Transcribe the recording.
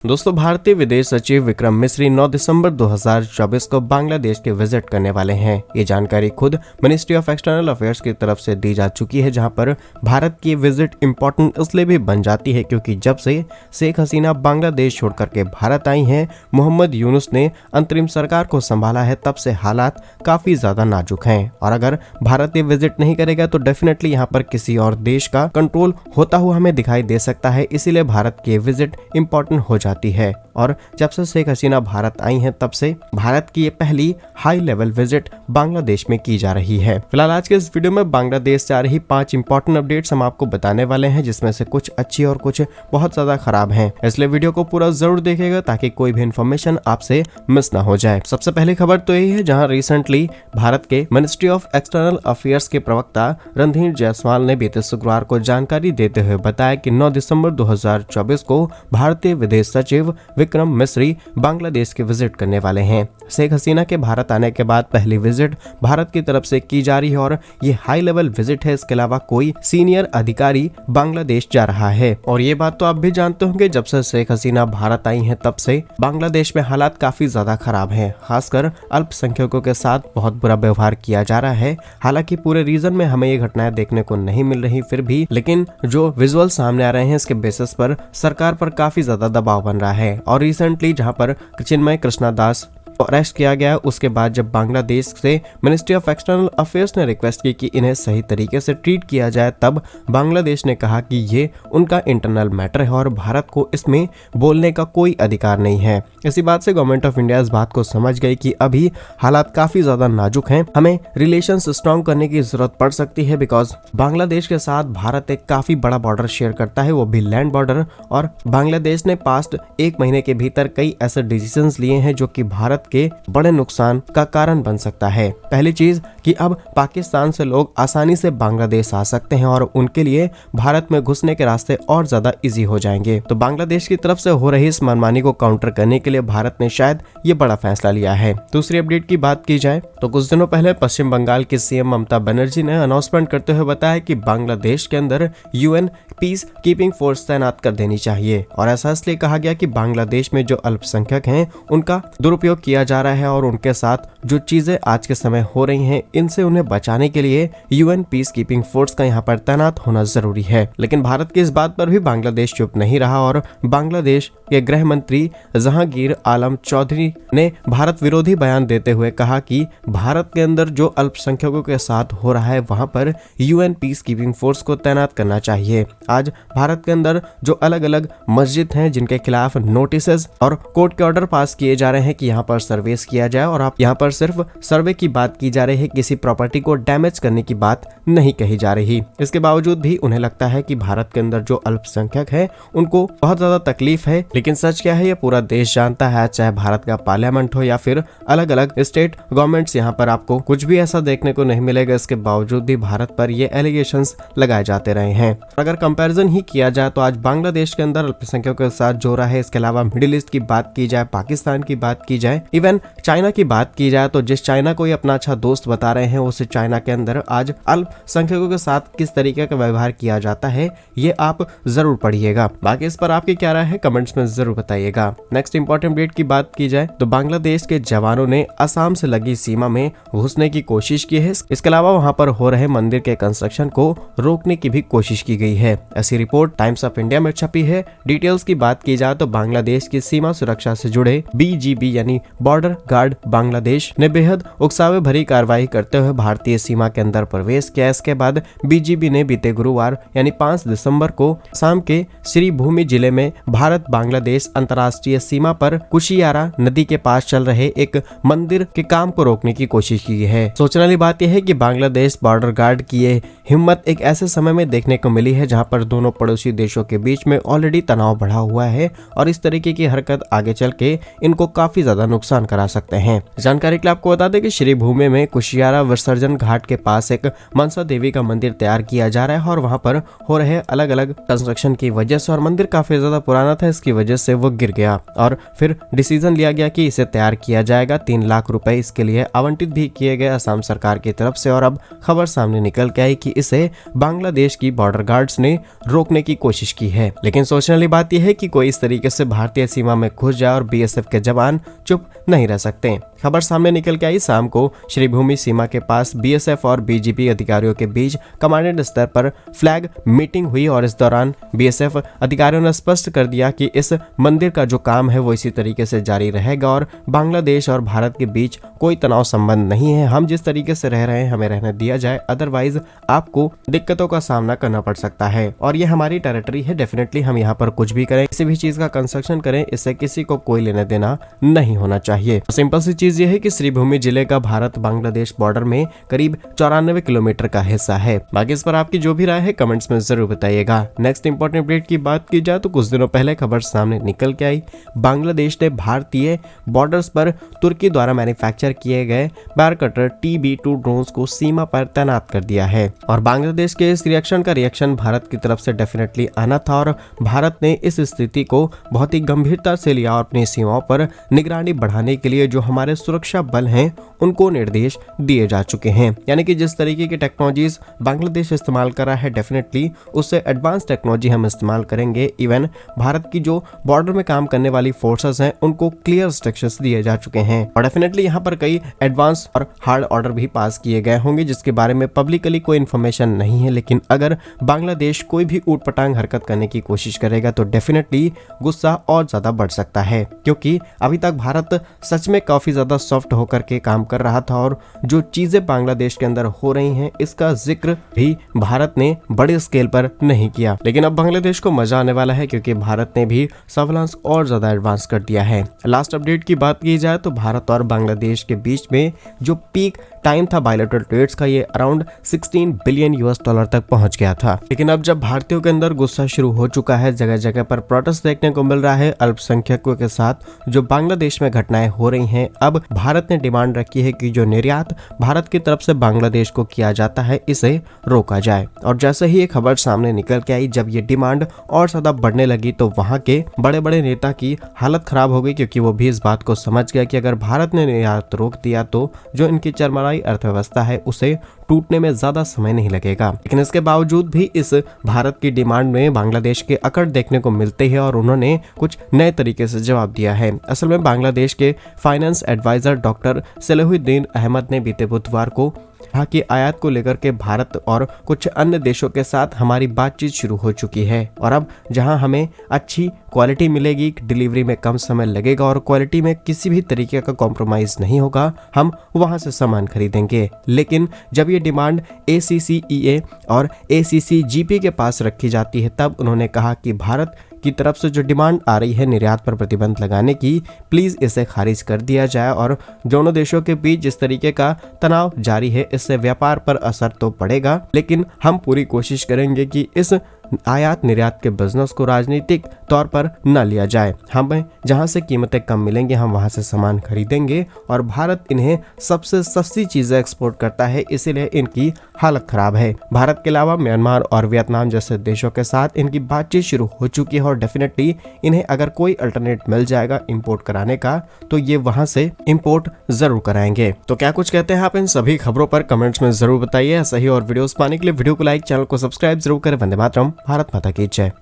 दोस्तों, भारतीय विदेश सचिव विक्रम मिस्री 9 दिसंबर 2024 को बांग्लादेश के विजिट करने वाले हैं। ये जानकारी खुद मिनिस्ट्री ऑफ एक्सटर्नल अफेयर्स की तरफ से दी जा चुकी है, जहां पर भारत की विजिट इंपॉर्टेंट इसलिए भी बन जाती है क्योंकि जब से शेख हसीना बांग्लादेश छोड़कर के भारत आई हैं, मोहम्मद यूनुस ने अंतरिम सरकार को संभाला है, तब से हालात काफी ज्यादा नाजुक हैं। और अगर भारत ये विजिट नहीं करेगा तो डेफिनेटली यहाँ पर किसी और देश का कंट्रोल होता हुआ हमें दिखाई दे सकता है। इसीलिए भारत की विजिट इंपॉर्टेंट हो जाती है। और जब से शेख हसीना भारत आई हैं, तब से भारत की ये पहली हाई लेवल विजिट बांग्लादेश में की जा रही है। फिलहाल आज के इस वीडियो में बांग्लादेश से आ रही 5 इंपॉर्टेंट अपडेट्स हम आपको बताने वाले हैं, जिसमें से कुछ अच्छी और कुछ बहुत ज्यादा खराब हैं। इसलिए वीडियो को पूरा जरूर देखिएगा ताकि कोई भी इंफॉर्मेशन आपसे मिस ना हो जाए। सबसे पहली खबर तो यही है, जहां रिसेंटली भारत के मिनिस्ट्री ऑफ एक्सटर्नल अफेयर्स के प्रवक्ता रणधीर जायसवाल ने बीते शुक्रवार को जानकारी देते हुए बताया कि 9 दिसंबर 2024 को भारतीय विदेश सचिव विक्रम मिस्री बांग्लादेश के विजिट करने वाले हैं। शेख हसीना के भारत आने के बाद पहली विजिट भारत की तरफ से की जा रही है और ये हाई लेवल विजिट है। इसके अलावा कोई सीनियर अधिकारी बांग्लादेश जा रहा है। और ये बात तो आप भी जानते होंगे, जब से शेख हसीना भारत आई हैं, तब से बांग्लादेश में हालात काफी ज्यादा खराब हैं। खासकर अल्पसंख्यकों के साथ बहुत बुरा व्यवहार किया जा रहा है। हालांकि पूरे रीजन में हमें ये घटनाएं देखने को नहीं मिल रही, फिर भी लेकिन जो विजुअल सामने आ रहे हैं, इसके बेसिस पर सरकार पर काफी ज्यादा दबाव बन रहा है। और रिसेंटली जहां पर चिन्मय कृष्णा दास अरेस्ट किया गया, उसके बाद जब बांग्लादेश से मिनिस्ट्री ऑफ एक्सटर्नल अफेयर्स ने रिक्वेस्ट की कि इन्हें सही तरीके से ट्रीट किया जाए, तब बांग्लादेश ने कहा कि ये उनका इंटरनल मैटर है और भारत को इसमें बोलने का कोई अधिकार नहीं है। इसी बात से गवर्नमेंट ऑफ इंडिया इस बात को समझ गई कि अभी हालात काफी ज्यादा नाजुक हैं, हमें रिलेशंस स्ट्रॉन्ग करने की जरूरत पड़ सकती है। बिकॉज बांग्लादेश के साथ भारत एक काफी बड़ा बॉर्डर शेयर करता है, वो भी लैंड बॉर्डर। और बांग्लादेश ने पास्ट 1 महीने के भीतर कई ऐसे डिसीजंस लिए हैं जो कि भारत के बड़े नुकसान का कारण बन सकता है। पहली चीज कि अब पाकिस्तान से लोग आसानी से बांग्लादेश आ सकते हैं और उनके लिए भारत में घुसने के रास्ते और ज्यादा इजी हो जाएंगे। तो बांग्लादेश की तरफ से हो रही इस मनमानी को काउंटर करने के लिए भारत ने शायद ये बड़ा फैसला लिया है। दूसरी अपडेट की बात की जाए तो कुछ दिनों पहले पश्चिम बंगाल की सीएम ममता बनर्जी ने अनाउंसमेंट करते हुए बताया कि बांग्लादेश के अंदर यूएन पीस कीपिंग फोर्स तैनात कर देनी चाहिए। और ऐसा इसलिए कहा गया कि बांग्लादेश में जो अल्पसंख्यक हैं, उनका दुरुपयोग किया जा रहा है और उनके साथ जो चीजें आज के समय हो रही हैं, इनसे उन्हें बचाने के लिए यूएन पीस कीपिंग फोर्स का यहाँ पर तैनात होना जरूरी है। लेकिन भारत की इस बात पर भी बांग्लादेश चुप नहीं रहा और बांग्लादेश के गृह मंत्री जहांगीर आलम चौधरी ने भारत विरोधी बयान देते हुए कहा कि भारत के अंदर जो अल्पसंख्यकों के साथ हो रहा है, वहां पर यूएन पीस कीपिंग फोर्स को तैनात करना चाहिए। आज भारत के अंदर जो अलग अलग मस्जिद हैं, जिनके खिलाफ नोटिसेस और कोर्ट के ऑर्डर पास किए जा रहे हैं कि यहाँ पर सर्वेस किया जाए, और आप यहाँ पर सिर्फ सर्वे की बात की जा रही है, किसी प्रॉपर्टी को डैमेज करने की बात नहीं कही जा रही। इसके बावजूद भी उन्हें लगता है कि भारत के अंदर जो अल्पसंख्यक है, उनको बहुत ज्यादा तकलीफ है। लेकिन सच क्या है, ये पूरा देश जानता है, चाहे भारत का पार्लियामेंट हो या फिर अलग अलग स्टेट गवर्नमेंट्स, यहाँ पर आपको कुछ भी ऐसा देखने को नहीं मिलेगा। इसके बावजूद भी भारत पर ये एलिगेशंस लगाए जाते रहे हैं। अगर कंपैरिजन ही किया जाए तो आज बांग्लादेश के अंदर अल्पसंख्यकों के साथ जो रहा है, इसके अलावा मिडिल ईस्ट की बात की जाए, पाकिस्तान की बात की जाए, इवन चाइना की बात की जाए, तो जिस चाइना को ये अपना अच्छा दोस्त बता रहे हैं, उस चाइना के अंदर आज अल्पसंख्यकों के साथ किस तरीके का व्यवहार किया जाता है, ये आप जरूर पढ़िएगा। बाकी इस पर आपकी क्या राय है, कमेंट्स में जरूर बताइएगा। नेक्स्ट इंपॉर्टेंट अपडेट की बात की जाए तो बांग्लादेश के जवानों ने असम से लगी सीमा में घुसने की कोशिश की है। इसके अलावा वहां पर हो रहे मंदिर के कंस्ट्रक्शन को रोकने की भी कोशिश की गई है। ऐसी रिपोर्ट टाइम्स ऑफ इंडिया में छपी है। डिटेल्स की बात की जाए तो बांग्लादेश की सीमा सुरक्षा से जुड़े बीजीबी यानी बॉर्डर गार्ड बांग्लादेश ने बेहद उकसावे भरी कार्रवाई करते हुए भारतीय सीमा के अंदर प्रवेश किया। इसके बाद बीजीबी ने बीते गुरुवार यानी 5 दिसंबर को असम के श्रीभूमि जिले में भारत बांग्लादेश अंतर्राष्ट्रीय सीमा पर कुशियारा नदी के पास चल रहे एक मंदिर के काम को रोकने की कोशिश की है। सोचने वाली बात यह है कि बांग्लादेश बॉर्डर गार्ड की ये हिम्मत एक ऐसे समय में देखने को मिली है जहां पर दोनों पड़ोसी देशों के बीच में ऑलरेडी तनाव बढ़ा हुआ है और इस तरीके की हरकत आगे चल के इनको काफी ज्यादा नुकसान नुकसान करा सकते हैं। जानकारी के लिए आपको बता दें कि श्री भूमि में कुशियारा विसर्जन घाट के पास एक मनसा देवी का मंदिर तैयार किया जा रहा है और वहां पर हो रहे अलग अलग कंस्ट्रक्शन की वजह से, और मंदिर काफी ज्यादा पुराना था, इसकी वजह से वो गिर गया और फिर डिसीजन लिया गया कि इसे तैयार किया जाएगा। 3 लाख रुपए इसके लिए आवंटित भी किए गए असम सरकार की तरफ से, और अब खबर सामने निकल के आई कि इसे बांग्लादेश की बॉर्डर गार्ड्स ने रोकने की कोशिश की है। लेकिन सोचने वाली बात यह है कि कोई इस तरीके से भारतीय सीमा में घुस जाए और बीएसएफ के जवान चुप नहीं रह सकते। खबर सामने निकल के आई शाम को श्रीभूमि सीमा के पास बीएसएफ और बीजीपी अधिकारियों के बीच कमांडेंट स्तर पर फ्लैग मीटिंग हुई और इस दौरान बीएसएफ अधिकारियों ने स्पष्ट कर दिया कि इस मंदिर का जो काम है वो इसी तरीके से जारी रहेगा और बांग्लादेश और भारत के बीच कोई तनाव संबंध नहीं है। हम जिस तरीके से रह रहे हैं हमें रहने दिया जाए, अदरवाइज आपको दिक्कतों का सामना करना पड़ सकता है और ये हमारी टेरिटरी है। डेफिनेटली हम यहाँ पर कुछ भी करें, किसी भी चीज का कंस्ट्रक्शन करें, इससे किसी को कोई लेना देना नहीं होना चाहिए। सिंपल सी चीज ये है कि श्रीभूमि जिले का भारत बांग्लादेश बॉर्डर में करीब 94 किलोमीटर का हिस्सा है। बाकी इस पर आपकी जो भी राय है कमेंट्स में जरूर बताइएगा। नेक्स्ट इंपॉर्टेंट अपडेट की बात की जाए तो कुछ दिनों पहले खबर सामने निकल के आई, बांग्लादेश ने भारतीय बॉर्डर्स पर तुर्की द्वारा मैन्युफैक्चर किए गए बैरकटर TB2 ड्रोन्स को सीमा पर तैनात कर दिया है और बांग्लादेश के इस रिएक्शन का रिएक्शन भारत की तरफ से डेफिनेटली आना था और भारत ने इस स्थिति को बहुत ही गंभीरता से लिया और अपनी सीमाओं पर निगरानी बढ़ाने के लिए जो हमारे सुरक्षा बल हैं उनको निर्देश दिए जा चुके हैं। यानी कि जिस तरीके की टेक्नोलॉजीज बांग्लादेश इस्तेमाल कर रहा है, डेफिनेटली उससे एडवांस टेक्नोलॉजी हम इस्तेमाल करेंगे। इवन भारत की जो बॉर्डर में काम करने वाली फोर्सेस हैं उनको क्लियर इंस्ट्रक्शंस दिए जा चुके हैं और डेफिनेटली यहाँ पर कई एडवांस और हार्ड ऑर्डर भी पास किए गए होंगे जिसके बारे में पब्लिकली कोई इन्फॉर्मेशन नहीं है। लेकिन अगर बांग्लादेश कोई भी ऊटपटांग हरकत करने की कोशिश करेगा तो डेफिनेटली गुस्सा और ज्यादा बढ़ सकता है, क्योंकि अभी तक भारत सच में काफी ज्यादा सॉफ्ट होकर के काम कर रहा था और जो चीजें बांग्लादेश के अंदर हो रही हैं इसका जिक्र भी भारत ने बड़े स्केल पर नहीं किया। लेकिन अब बांग्लादेश को मजा आने वाला है क्योंकि भारत ने भी सर्विलांस और ज्यादा एडवांस कर दिया है। लास्ट अपडेट की बात की जाए तो भारत और बांग्लादेश के बीच में जो पीक टाइम था बायलैटरल ट्रेड्स का, ये अराउंड 16 बिलियन $US तक पहुंच गया था। लेकिन अब जब भारतीयों के अंदर गुस्सा शुरू हो चुका है, जगह जगह पर प्रोटेस्ट देखने को मिल रहा है अल्पसंख्यकों के साथ जो बांग्लादेश में घटनाएं हो रही हैं, अब भारत ने डिमांड रखी है कि जो निर्यात भारत की तरफ से बांग्लादेश को किया जाता है इसे रोका जाए। और जैसे ही ये खबर सामने निकल के आई, जब ये डिमांड और ज्यादा बढ़ने लगी तो वहां के बड़े बड़े नेता की हालत खराब हो गई, क्योंकि वो भी इस बात को समझ गया कि अगर भारत ने निर्यात रोक दिया तो जो इनकी चरमराई अर्थव्यवस्था है उसे टूटने में ज्यादा समय नहीं लगेगा। लेकिन इसके बावजूद भी इस भारत की डिमांड में बांग्लादेश के अकड़ देखने को मिलते हैं और उन्होंने कुछ नए तरीके से जवाब दिया है। असल में बांग्लादेश के फाइनेंस एडवाइजर डॉक्टर सलेहुद्दीन अहमद ने बीते बुधवार को कहा कि आयात को लेकर के भारत और कुछ अन्य देशों के साथ हमारी बातचीत शुरू हो चुकी है और अब जहां हमें अच्छी क्वालिटी मिलेगी, डिलीवरी में कम समय लगेगा और क्वालिटी में किसी भी तरीके का कॉम्प्रोमाइज नहीं होगा, हम वहां से सामान खरीदेंगे। लेकिन जब ये डिमांड ACCEA और ACCGP के पास रखी जाती है तब उन्होंने कहा कि भारत की तरफ से जो डिमांड आ रही है निर्यात पर प्रतिबंध लगाने की, प्लीज इसे खारिज कर दिया जाए। और दोनों देशों के बीच जिस तरीके का तनाव जारी है इससे व्यापार पर असर तो पड़ेगा, लेकिन हम पूरी कोशिश करेंगे कि इस आयात निर्यात के बिजनेस को राजनीतिक तौर पर न लिया जाए। हमें जहां से कीमतें कम मिलेंगी हम वहां से सामान खरीदेंगे और भारत इन्हें सबसे सस्ती चीजें एक्सपोर्ट करता है, इसीलिए इनकी हालत खराब है। भारत के अलावा म्यांमार और वियतनाम जैसे देशों के साथ इनकी बातचीत शुरू हो चुकी है और डेफिनेटली इन्हें अगर कोई अल्टरनेट मिल जाएगा इंपोर्ट कराने का तो ये वहां से इंपोर्ट जरूर कराएंगे। तो क्या कुछ कहते हैं आप इन सभी खबरों पर कमेंट्स में जरूर बताइए। सही और वीडियोस पाने के लिए वीडियो को लाइक, चैनल को सब्सक्राइब जरूर करें। वंदे मातरम, भारत माता की जय।